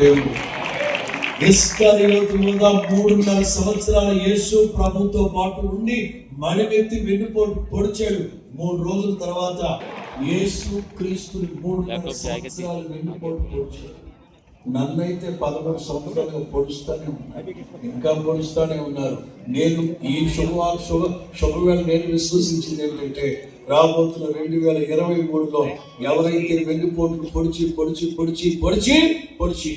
దేవుడు. ఇస్కరియోతు యూదా 3.5 సంవత్సరాల యేసు ప్రభుతో పాటు ఉండి మడిమెత్తి వెన్నుపోటు పొడిచాడు. 3 రోజుల తర్వాత యేసు క్రీస్తుని 3.5 సంవత్సరాలు వెన్నుపోటు పొడిచాడు. నన్నైతే 11 సంవత్సరాలుగా పొడుస్తూనే ఉన్నారు, ఇంకా పొడుస్తూనే ఉన్నారు. నేను ఈ శుభవేళ నేను విశ్వసించింది ఏంటంటే రాబోతున్న 2023లో ఎవరైతే వెన్నుపోటును పొడిచి పొడిచి పొడిచి పొడిచి పొడిచి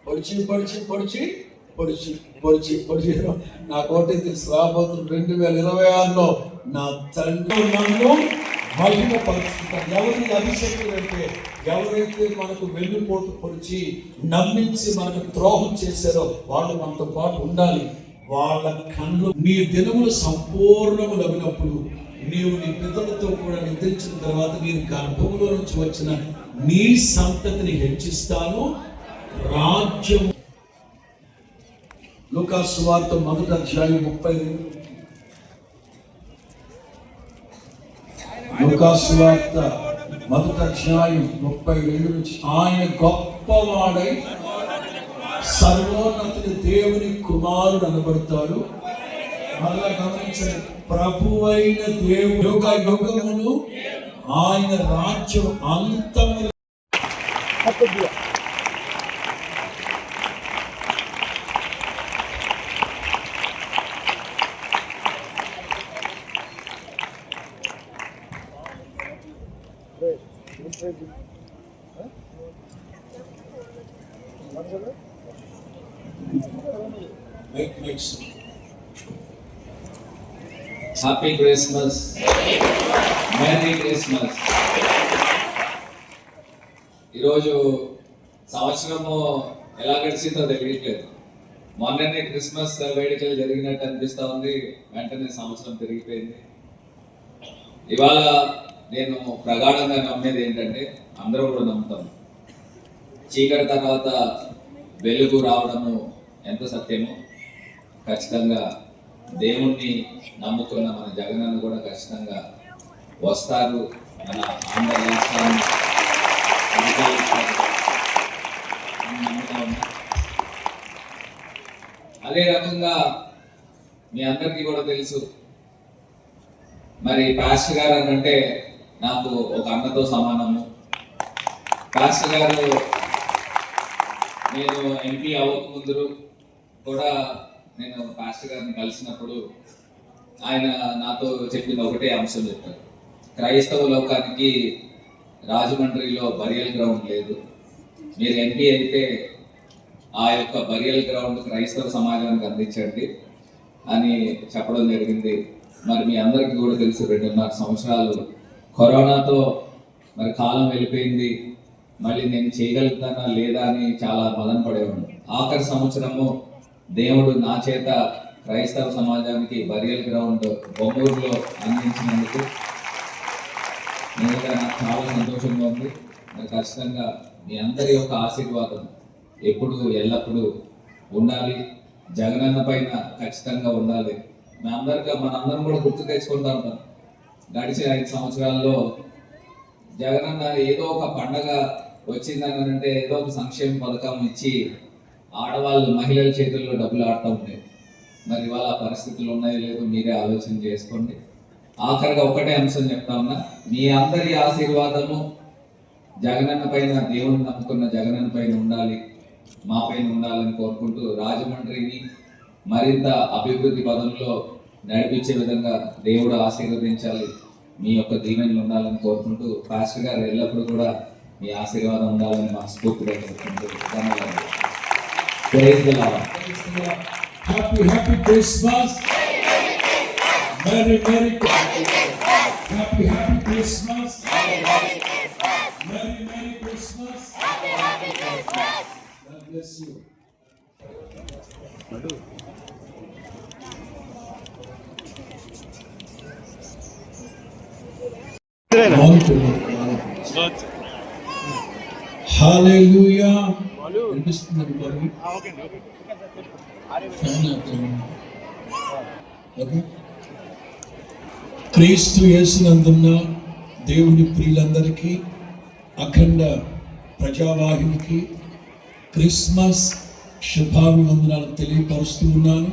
పొడిచి పొడిచి పొడిచి పొడిచి పొడిచి పొడిచి నాకోటే తెలుసు, రాబోతున్న 2026లో నా తండ్రి నన్ను మహిమపరుచుతారు. ఎవరిని అభిషేకులంటే ఎవరైతే మనకు వెన్నుపోటు పొడిచి నమ్మించి మనకు ద్రోహం చేశారో వాళ్ళు మనతో పాటు ఉండాలి. వాళ్ళ కళ్ళు నీ దినములు సంపూర్ణములగినప్పుడు నీవు నీ పితలతో కూడా నిద్రించిన తర్వాత నీ గర్భంలో నుంచి వచ్చిన నీ సంతతిని హెచ్చిస్తాను. రాజ్యం లూకా సువార్త 1:32. లూకా సువార్త 1:32 నుంచి ఆయన గొప్పవాడై సర్వోన్నతుని దేవుని కుమారుడు అనబడతాడు. మరలా గమనించండి, ప్రభువైన దేవుడు యుగమును ఆయన రాజ్యం అంతము. Happy Christmas, merry Christmas. ఈరోజు సంవత్సరము ఎలా గడిచిందో తెలియట్లేదు. మొన్ననే క్రిస్మస్ వేడుకలు జరిగినట్టు అనిపిస్తూ ఉంది, వెంటనే సంవత్సరం తిరిగిపోయింది. ఇవాళ నేను ప్రగాఢంగా నమ్మేది ఏంటంటే, అందరూ కూడా నమ్ముతాం, చీకటి తర్వాత వెలుగు రావడము ఎంత సత్యమో ఖచ్చితంగా దేవుణ్ణి నమ్ముకున్న మన జగనన్న కూడా ఖచ్చితంగా వస్తారు, మన ఆంధ్ర రాష్ట్రాన్ని నమ్ముతా ఉన్నా. అదే రకంగా మీ అందరికీ కూడా తెలుసు, మరి పాస్టర్ గారు అంటే నాకు ఒక అన్నతో సమానము. పాస్టర్ గారు నేను ఎంపీ అవ్వకముందు కూడా నేను పాస్టర్ గారిని కలిసినప్పుడు ఆయన నాతో చెప్పిన ఒకటే అంశం చెప్పారు, క్రైస్తవ లోకానికి రాజమండ్రిలో బరియల్ గ్రౌండ్ లేదు, మీరు ఎంపీ అయితే ఆ యొక్క బరియల్ గ్రౌండ్ క్రైస్తవ సమాజానికి అందించండి అని చెప్పడం జరిగింది. మరి మీ అందరికీ కూడా తెలుసు, 2.5 సంవత్సరాలు కరోనాతో మరి కాలం వెళ్ళిపోయింది. మళ్ళీ నేను చేయగలుగుతానా లేదా అని చాలా మదన పడేవాడు. ఆఖరి సంవత్సరము దేవుడు నా చేత క్రైస్తవ సమాజానికి బరియల్ గ్రౌండ్ బొమ్మూరులో అందించినందుకు నిజంగా నాకు చాలా సంతోషంగా ఉంది. మరి ఖచ్చితంగా మీ అందరి యొక్క ఆశీర్వాదం ఎప్పుడు ఎల్లప్పుడూ ఉండాలి, జగనన్న పైన ఖచ్చితంగా ఉండాలి. మనందరం కూడా గుర్తు తెచ్చుకుంటా ఉంటాం, గడిచిన 5 సంవత్సరాల్లో జగనన్న ఏదో ఒక పండగ వచ్చిందని అంటే ఏదో ఒక సంక్షేమ పథకం ఇచ్చి ఆడవాళ్ళు మహిళల చేతుల్లో డబ్బులు ఆడుతూ ఉంటాయి. మరి ఇవాళ పరిస్థితులు ఉన్నాయో లేదో మీరే ఆలోచన చేసుకోండి. ఆఖరిగా ఒకటే అంశం చెప్తా ఉన్నా, మీ అందరి ఆశీర్వాదము జగనన్న పైన, దేవుని నమ్ముకున్న జగనన్న పైన ఉండాలి, మా పైన ఉండాలని కోరుకుంటూ రాజమండ్రిని మరింత అభివృద్ధి పదంలో నడిపించే విధంగా దేవుడు ఆశీర్వదించాలి, మీ యొక్క దీవెనలు ఉండాలని కోరుకుంటూ పాస్టర్ గారు ఎల్లప్పుడూ కూడా మీ ఆశీర్వాదం ఉండాలని మనస్ఫూర్తిగా కోరుకుంటూ ధన్యవాదాలు. Happy Christmas, merry happy Christmas, merry Christmas. God bless you. హల్లెలూయా. వినిపిస్తుందండి బాబు? క్రీస్తు యేసునందున్న దేవుని ప్రియులందరికీ, అఖండ ప్రజావాహినికి క్రిస్మస్ శుభాభివందనాలు తెలియపరుస్తూ ఉన్నాను.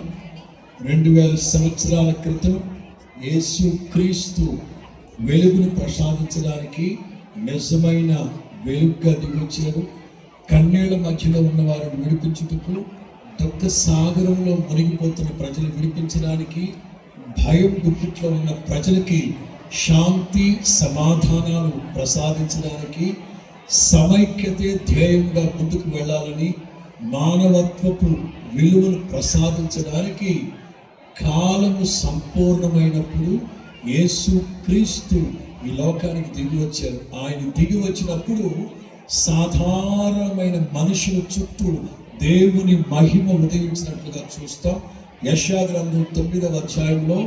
2000 సంవత్సరాల క్రితం యేసు క్రీస్తు వెలుగును ప్రసాదించడానికి నిజమైన వెలుగుగా దిగొచ్చారు. కన్నీళ్ల మధ్యలో ఉన్న వారిని విడిపించుటకు, దుఃఖ సాగరంలో మునిగిపోతున్న ప్రజలు విడిపించడానికి, భయం గుప్పిట్లో ఉన్న ప్రజలకి శాంతి సమాధానాలు ప్రసాదించడానికి, సమైక్యతే ధ్యేయంగా ముందుకు వెళ్ళాలని, మానవత్వపు విలువలు ప్రసాదించడానికి కాలము సంపూర్ణమైనప్పుడు యేసు క్రీస్తు ఈ లోకానికి దిగి వచ్చారు. ఆయన దిగి వచ్చినప్పుడు సాధారణమైన మనుషుల చుట్టూ దేవుని మహిమ ఉదయించినట్లుగా చూస్తాం. యెషయా గ్రంథం 9వ అధ్యాయంలో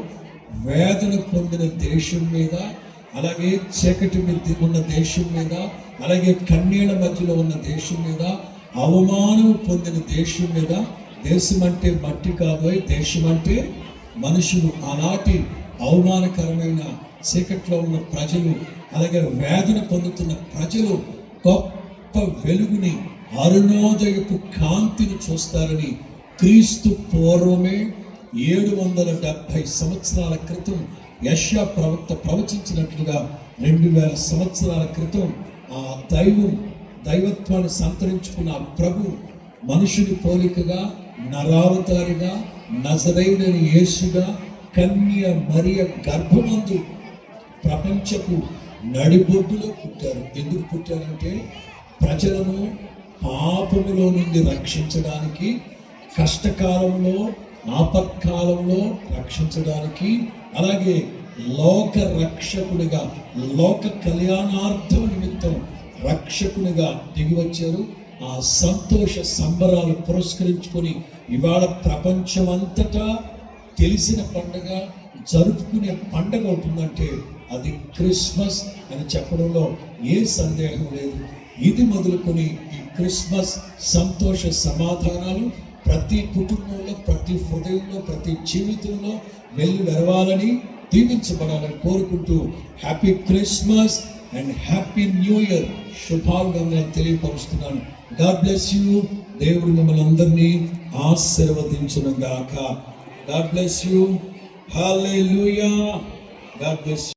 వేదన పొందిన దేశం మీద, అలాగే చీకటి మీద ఉన్న దేశం మీద, అలాగే కన్నీళ్ల మధ్యలో ఉన్న దేశం మీద, అవమానం పొందిన దేశం మీద, దేశం అంటే మట్టి కాదు, దేశం అంటే మనుషులు, ఆనాటి అవమానకరమైన చీకట్లో ఉన్న ప్రజలు, అలాగే వేదన పొందుతున్న ప్రజలు గొప్ప వెలుగుని, అరుణోదయపు కాంతిని చూస్తారని క్రీస్తు పూర్వమే 770 సంవత్సరాల క్రితం యెషయా ప్రవక్త ప్రవచించినట్లుగా 2000 సంవత్సరాల క్రితం ఆ దైవత్వాన్ని సంతరించుకున్న ప్రభు మనుషుని పోలికగా, నరావతారిగా, నజరేయుడైన యేసుగా కన్య మరియ గర్భమందు ప్రపంచపు నడిబొడ్డులో పుట్టారు. ఎందుకు పుట్టారంటే ప్రజలను పాపములో నుండి రక్షించడానికి, కష్టకాలంలో ఆపత్కాలంలో రక్షించడానికి, అలాగే లోక రక్షకుడిగా, లోక కళ్యాణార్థం నిమిత్తం రక్షకునిగా దిగి వచ్చారు. ఆ సంతోష సంబరాలు పురస్కరించుకొని ఇవాళ ప్రపంచమంతటా తెలిసిన పండుగ, జరుపుకునే పండుగ అవుతుందంటే అది క్రిస్మస్ అని చెప్పడంలో ఏ సందేహం లేదు. ఇది మొదలుకొని ఈ క్రిస్మస్ సంతోష సమాధానాలు ప్రతి కుటుంబంలో, ప్రతి హృదయంలో, ప్రతి జీవితంలో వెల్లువెరవాలని, దీవించబడాలని కోరుకుంటూ happy Christmas and happy new year శుభాకాంక్షలు తెలియపరుస్తున్నాను. God bless you. దేవుడు మిమ్మల్ని అందరినీ ఆశీర్వదించును గాక. God bless you. Hallelujah. God bless you.